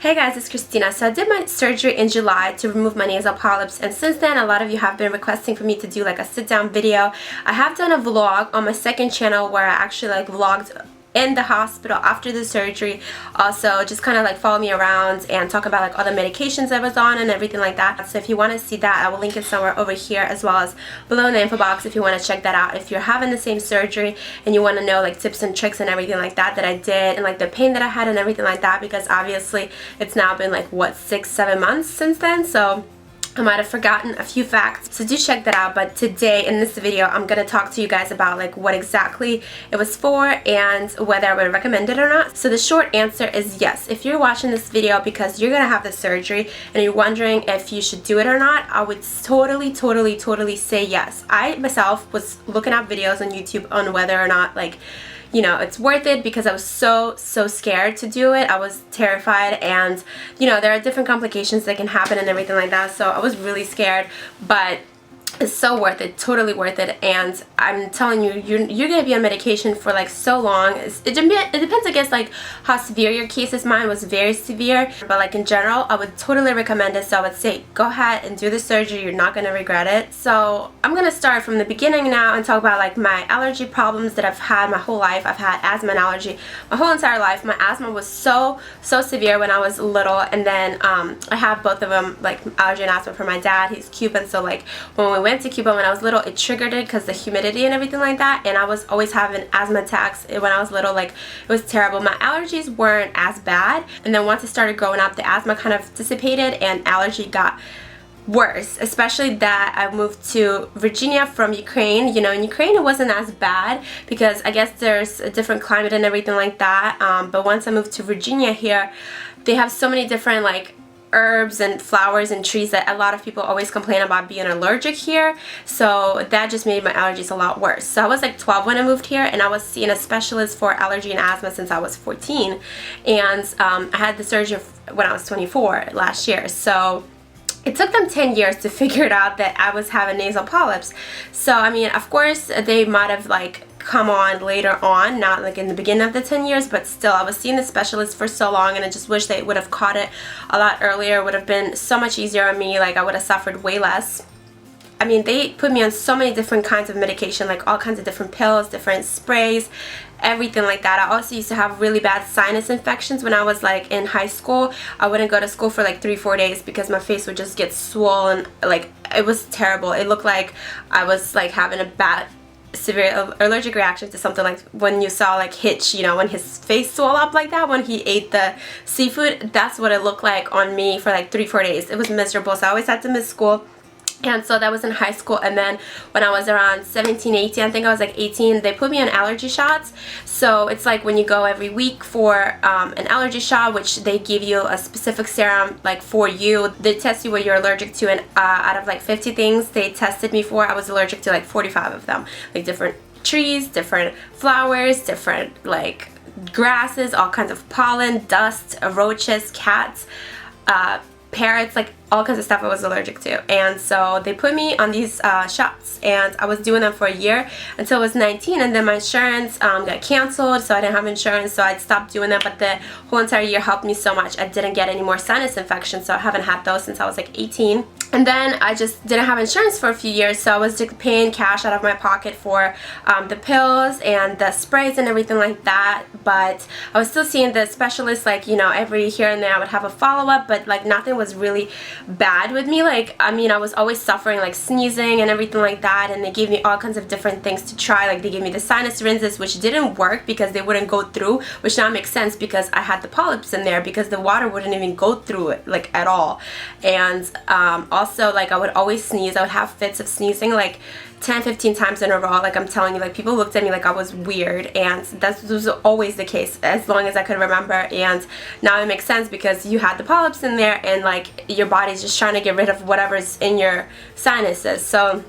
Hey guys, it's Kristina. So I did my surgery in July to remove my nasal polyps, and since then a lot of you have been requesting for me to do like a sit down video. I have done a vlog on my second channel where I actually like vlogged in the hospital after the surgery. Also just kind of like follow me around and talk about like all the medications I was on and everything like that. So if you want to see that, I will link it somewhere over here as well as below in the info box if you want to check that out. If you're having the same surgery and you want to know like tips and tricks and everything like that I did, and like the pain that I had and everything like that, because obviously it's now been like what, 6-7 months since then, so I might have forgotten a few facts, so do check that out. But today in this video I'm going to talk to you guys about like what exactly it was for and whether I would recommend it or not. So the short answer is yes. If you're watching this video because you're going to have the surgery and you're wondering if you should do it or not, I would totally say yes. I myself was looking at videos on YouTube on whether or not like, you know, it's worth it, because I was so scared to do it. I was terrified, and you know, there are different complications that can happen and everything like that, so I was really scared. But it's so worth it, totally worth it. And I'm telling you, you're gonna be on medication for like so long. It depends, I guess, like how severe your case is. Mine was very severe, but like in general I would totally recommend it. So I would say go ahead and do the surgery. You're not gonna regret it. So I'm gonna start from the beginning now and talk about like my allergy problems that I've had my whole life. I've had asthma and allergy my whole entire life. My asthma was so severe when I was little, and then I have both of them, like allergy and asthma, for my dad. He's Cuban, so like when we went to Cuba when I was little, it triggered it because the humidity and everything like that, and I was always having asthma attacks when I was little. Like, it was terrible. My allergies weren't as bad, and then once I started growing up, the asthma kind of dissipated and allergy got worse, especially that I moved to Virginia from Ukraine. You know, in Ukraine it wasn't as bad because I guess there's a different climate and everything like that, but once I moved to Virginia here, they have so many different like herbs and flowers and trees that a lot of people always complain about being allergic here, so that just made my allergies a lot worse. So I was like 12 when I moved here, and I was seeing a specialist for allergy and asthma since I was 14, and I had the surgery when I was 24 last year. So it took them 10 years to figure it out that I was having nasal polyps. So I mean, of course they might have like come on later on, not like in the beginning of the 10 years, but still I was seeing the specialist for so long, and I just wish they would have caught it a lot earlier. It would have been so much easier on me. Like, I would have suffered way less. I mean, they put me on so many different kinds of medication, like all kinds of different pills, different sprays, everything like that. I also used to have really bad sinus infections when I was like in high school. I wouldn't go to school for like 3-4 days because my face would just get swollen. Like, it was terrible. It looked like I was like having a bad severe allergic reaction to something, like when you saw like Hitch, you know, when his face swelled up like that when he ate the seafood. That's what it looked like on me for like 3-4 days. It was miserable, so I always had to miss school. And so that was in high school. And then when I was around 17, 18, I think I was like 18, they put me on allergy shots. So it's like when you go every week for an allergy shot, which they give you a specific serum like for you. They test you what you're allergic to, and out of like 50 things they tested me for, I was allergic to like 45 of them. Like different trees, different flowers, different like grasses, all kinds of pollen, dust, roaches, cats, parrots, like all kinds of stuff I was allergic to. And so they put me on these shots, and I was doing them for a year until I was 19, and then my insurance got canceled, so I didn't have insurance, so I stopped doing them. But the whole entire year helped me so much. I didn't get any more sinus infections, so I haven't had those since I was like 18. And then I just didn't have insurance for a few years, so I was paying cash out of my pocket for the pills and the sprays and everything like that. But I was still seeing the specialist, like, you know, every here and there I would have a follow-up, but like nothing was really bad with me. Like, I mean, I was always suffering like sneezing and everything like that, and they gave me all kinds of different things to try. Like, they gave me the sinus rinses, which didn't work because they wouldn't go through, which now makes sense because I had the polyps in there, because the water wouldn't even go through it like at all. And also, like, I would always sneeze. I would have fits of sneezing like 10-15 times in a row. Like, I'm telling you, like, people looked at me like I was weird, and that was always the case as long as I could remember. And now it makes sense because you had the polyps in there, and like your body's just trying to get rid of whatever's in your sinuses. So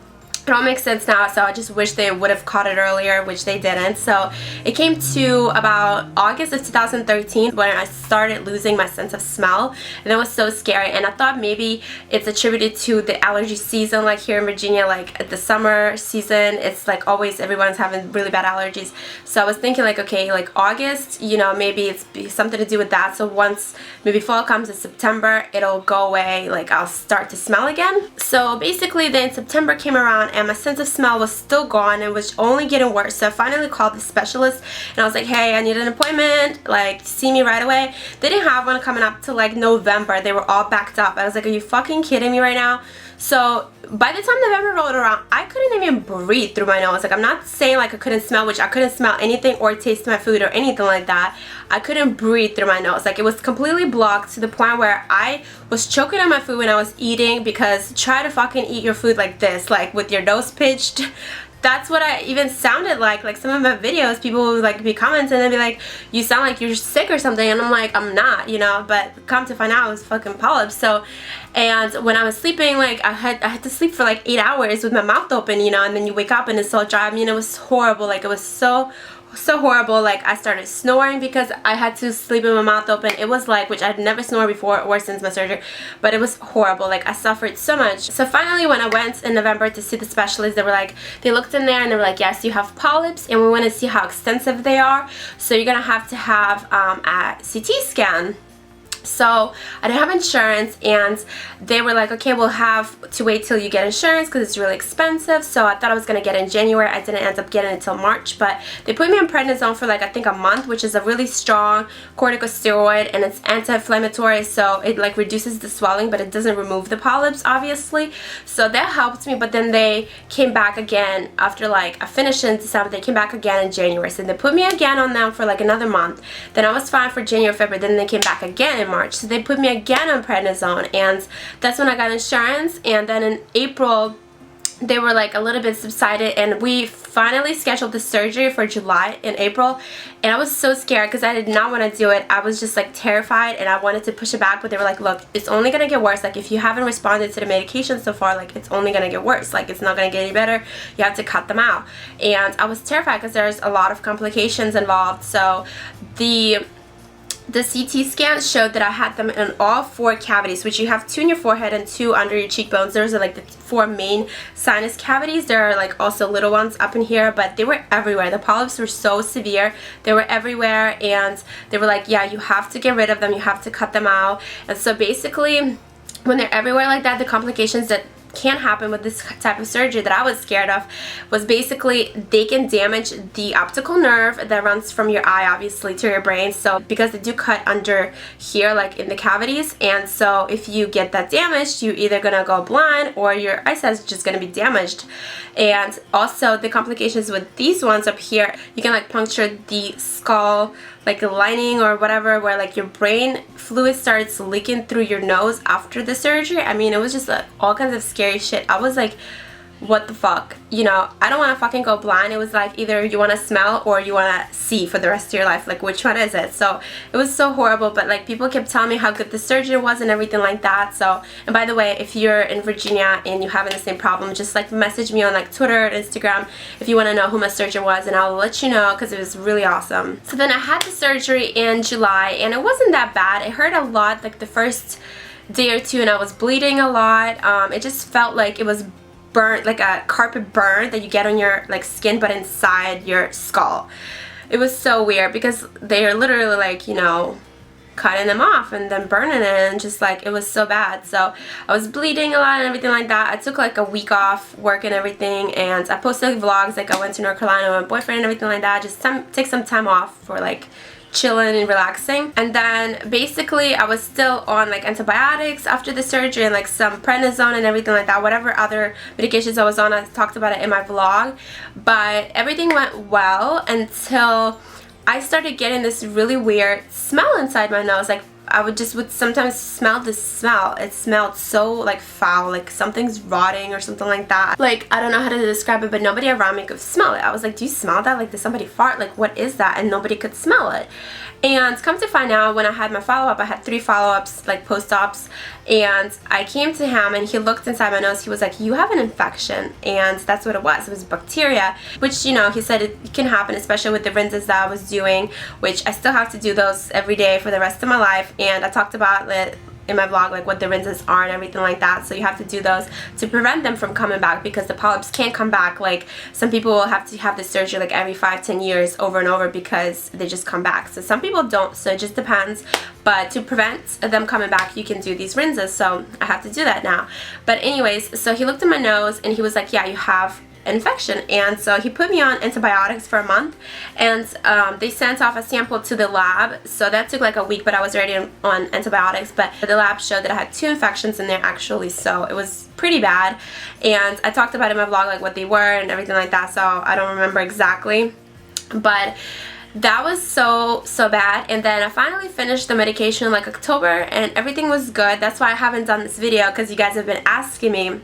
it all makes sense now, so I just wish they would have caught it earlier, which they didn't. So it came to about August of 2013 when I started losing my sense of smell, and it was so scary. And I thought maybe it's attributed to the allergy season, like here in Virginia, like at the summer season, it's like always everyone's having really bad allergies. So I was thinking like, okay, like August, you know, maybe it's something to do with that. So once maybe fall comes in September, it'll go away, like I'll start to smell again. So basically then September came around and my sense of smell was still gone. It was only getting worse. So I finally called the specialist and I was like, hey, I need an appointment, like see me right away. They didn't have one coming up to like November. They were all backed up. I was like, are you fucking kidding me right now? So by the time November rolled around, I couldn't even breathe through my nose. Like, I'm not saying like I couldn't smell, which I couldn't smell anything or taste my food or anything like that. I couldn't breathe through my nose. Like, it was completely blocked to the point where I was choking on my food when I was eating, because try to fucking eat your food like this, like with your nose pitched. That's what I even sounded like some of my videos, people would like be commenting and be like, you sound like you're sick or something, and I'm like, I'm not, you know, but come to find out it was fucking polyps. So, and when I was sleeping, like I had to sleep for like 8 hours with my mouth open, you know, and then you wake up and it's so dry. I mean, it was horrible. Like, it was so horrible. Like, I started snoring because I had to sleep with my mouth open. It was like, which I'd never snored before or since my surgery, but it was horrible. Like, I suffered so much. So finally when I went in November to see the specialist, they were like, they looked in there and they were like, yes, you have polyps and we want to see how extensive they are, so you're gonna have to have a CT scan. So I didn't have insurance, and they were like, okay, we'll have to wait till you get insurance because it's really expensive. So I thought I was going to get it in January. I didn't end up getting it until March, but they put me on prednisone for like I think a month, which is a really strong corticosteroid, and it's anti-inflammatory, so it like reduces the swelling, but it doesn't remove the polyps, obviously. So that helped me. But then they came back again after like I finished in December. They came back again in January, so they put me again on them for like another month. Then I was fine for January, February. Then they came back again in March, so they put me again on prednisone, and that's when I got insurance. And then in April they were like a little bit subsided, and we finally scheduled the surgery for July in April. And I was so scared because I did not want to do it. I was just like terrified and I wanted to push it back, but they were like, look, it's only gonna get worse. Like, if you haven't responded to the medication so far, like it's only gonna get worse. Like, it's not gonna get any better. You have to cut them out. And I was terrified because there's a lot of complications involved. So the CT scan showed that I had them in all 4 cavities, which you have 2 in your forehead and 2 under your cheekbones. Those are like the 4 main sinus cavities. There are like also little ones up in here, but they were everywhere. The polyps were so severe. They were everywhere, and they were like, yeah, you have to get rid of them. You have to cut them out. And so basically, when they're everywhere like that, the complications that can happen with this type of surgery that I was scared of was basically they can damage the optical nerve that runs from your eye obviously to your brain. So because they do cut under here, like in the cavities, and so if you get that damaged, you're either gonna go blind or your eyesight is just gonna be damaged. And also the complications with these ones up here, you can like puncture the skull like a lining or whatever, where like your brain fluid starts leaking through your nose after the surgery. I mean, it was just like all kinds of scary shit. I was like, what the fuck, you know, I don't want to fucking go blind. It was like either you want to smell or you want to see for the rest of your life, like which one is it? So it was so horrible, but like people kept telling me how good the surgery was and everything like that. So, and by the way, if you're in Virginia and you're having the same problem, just like message me on like Twitter or Instagram if you want to know who my surgeon was, and I'll let you know, because it was really awesome. So then I had the surgery in July, and it wasn't that bad. It hurt a lot like the first day or two, and I was bleeding a lot. It just felt like it was burnt, like a carpet burn that you get on your like skin but inside your skull. It was so weird because they are literally like, you know, cutting them off and then burning it, and just like it was so bad. So I was bleeding a lot and everything like that. I took like a week off work and everything, and I posted vlogs like I went to North Carolina with my boyfriend and everything like that. Just take some time off for like chilling and relaxing. And then basically I was still on like antibiotics after the surgery and like some prednisone and everything like that. Whatever other medications I was on, I talked about it in my vlog. But everything went well until I started getting this really weird smell inside my nose. Like I would sometimes smell this smell. It smelled so like foul, like something's rotting or something like that. Like, I don't know how to describe it, but nobody around me could smell it. I was like, do you smell that? Like, did somebody fart? Like, what is that? And nobody could smell it. And come to find out, when I had my follow-up, I had 3 follow-ups, like post-ops, and I came to him and he looked inside my nose. He was like, you have an infection. And that's what it was. It was bacteria, which, you know, he said it can happen, especially with the rinses that I was doing, which I still have to do those every day for the rest of my life. And I talked about it in my vlog, like what the rinses are and everything like that. So you have to do those to prevent them from coming back, because the polyps can't come back. Like, some people will have to have the surgery like every 5-10 years over and over because they just come back. So some people don't, so it just depends. But to prevent them coming back, you can do these rinses. So I have to do that now. But anyways, so he looked at my nose and he was like, yeah, you have infection. And so he put me on antibiotics for a month, and they sent off a sample to the lab. So that took like a week, but I was already on antibiotics. But the lab showed that I had 2 infections in there actually, so it was pretty bad. And I talked about in my vlog like what they were and everything like that, so I don't remember exactly, but that was so bad. And then I finally finished the medication in like October, and everything was good. That's why I haven't done this video, because you guys have been asking me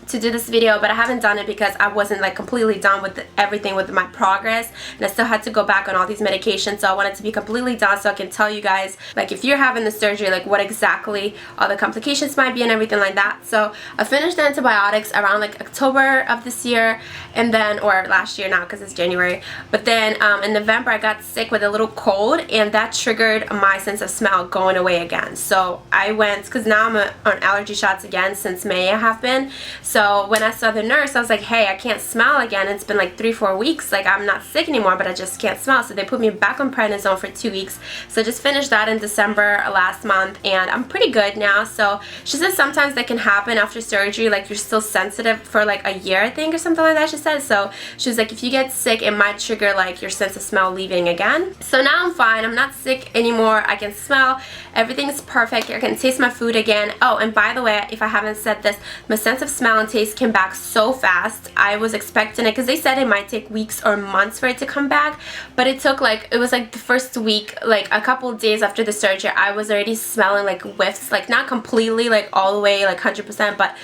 to do this video, but I haven't done it because I wasn't like completely done with everything with my progress, and I still had to go back on all these medications. So I wanted to be completely done so I can tell you guys, like, if you're having the surgery, like what exactly all the complications might be and everything like that. So I finished the antibiotics around like October of this year, and then, or last year now because it's January, but then in November I got sick with a little cold, and that triggered my sense of smell going away again. So I went, because now I'm on allergy shots again since May I have been. So when I saw the nurse, I was like, hey, I can't smell again. It's been like 3-4 weeks. Like, I'm not sick anymore, but I just can't smell. So they put me back on prednisone for 2 weeks. So I just finished that in December last month, and I'm pretty good now. So she said sometimes that can happen after surgery. Like, you're still sensitive for like a year, I think, or something like that, she said. So she was like, if you get sick, it might trigger like your sense of smell leaving again. So now I'm fine. I'm not sick anymore. I can smell. Everything's perfect. I can taste my food again. Oh, and by the way, if I haven't said this, my sense of smell and taste came back so fast. I was expecting it, because they said it might take weeks or months for it to come back, but it took like, it was like the first week, like a couple of days after the surgery, I was already smelling like whiffs, like not completely like all the way like 100%, but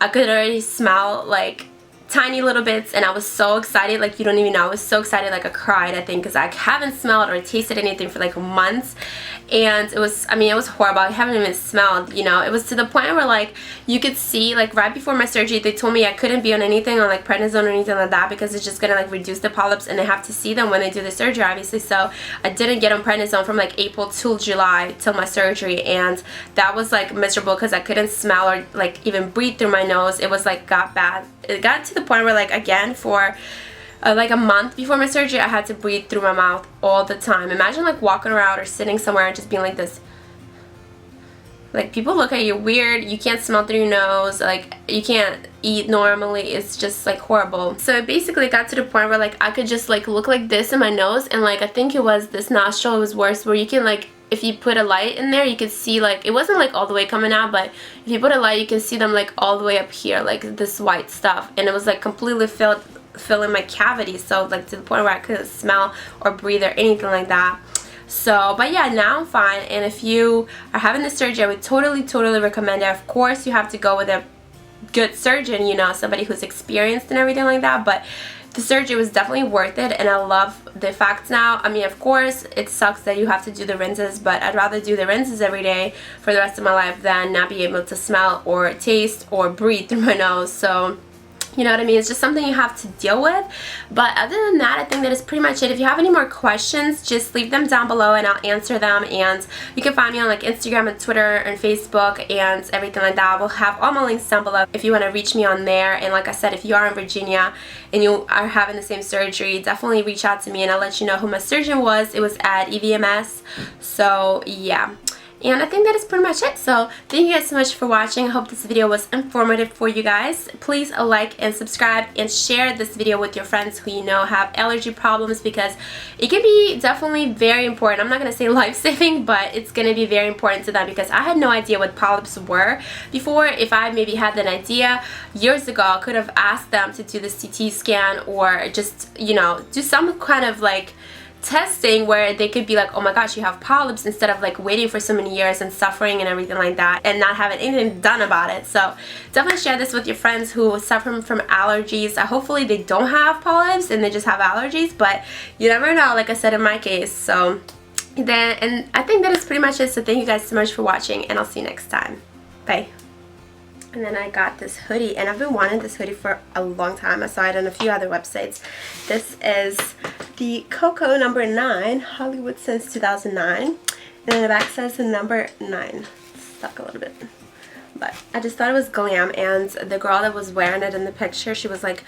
I could already smell like tiny little bits, and I was so excited, like you don't even know. I was so excited, like I cried, I think, because I haven't smelled or tasted anything for like months. And it was, I mean, it was horrible. I haven't even smelled, you know. It was to the point where like you could see, like right before my surgery, they told me I couldn't be on anything, on like prednisone or anything like that, because it's just gonna like reduce the polyps, and they have to see them when they do the surgery, obviously. So I didn't get on prednisone from like April to July till my surgery, and that was like miserable because I couldn't smell or like even breathe through my nose. It was like got bad. It got to the point where like again for like a month before my surgery, I had to breathe through my mouth all the time. Imagine like walking around or sitting somewhere and just being like this. Like, people look at you weird. You can't smell through your nose. Like, you can't eat normally. It's just like horrible. So it basically got to the point where like I could just like look like this in my nose, and like I think it was this nostril, it was worse, where you can like, if you put a light in there, you could see like, it wasn't like all the way coming out, but if you put a light, you can see them like all the way up here, like this white stuff, and it was like completely filling my cavity. So like to the point where I couldn't smell or breathe or anything like that. So, but yeah, now I'm fine. And if you are having the surgery, I would totally recommend it. Of course, you have to go with a good surgeon, you know, somebody who's experienced and everything like that, but the surgery was definitely worth it, and I love the effects now. I mean, of course, it sucks that you have to do the rinses, but I'd rather do the rinses every day for the rest of my life than not be able to smell or taste or breathe through my nose. So, you know what I mean? It's just something you have to deal with. But other than that, I think that is pretty much it. If you have any more questions, just leave them down below and I'll answer them. And you can find me on like Instagram and Twitter and Facebook and everything like that. I will have all my links down below if you want to reach me on there. And like I said, if you are in Virginia and you are having the same surgery, definitely reach out to me and I'll let you know who my surgeon was. It was at EVMS. So yeah. And I think that is pretty much it. So thank you guys so much for watching. I hope this video was informative for you guys. Please like and subscribe and share this video with your friends who you know have allergy problems, because it can be definitely very important. I'm not going to say life-saving, but it's going to be very important to them, because I had no idea what polyps were before. If I maybe had an idea years ago, I could have asked them to do the CT scan or just, you know, do some kind of like testing where they could be like, oh my gosh, you have polyps, instead of like waiting for so many years and suffering and everything like that and not having anything done about it. So definitely share this with your friends who suffer from allergies. Hopefully they don't have polyps and they just have allergies, but you never know, like I said in my case. So then, and I think that is pretty much it. So thank you guys so much for watching, and I'll see you next time. Bye. And then I got this hoodie, and I've been wanting this hoodie for a long time. I saw it on a few other websites. This is the Coco number 9, Hollywood since 2009. And then the back says the number 9. Stuck a little bit. But I just thought it was glam, and the girl that was wearing it in the picture, she was like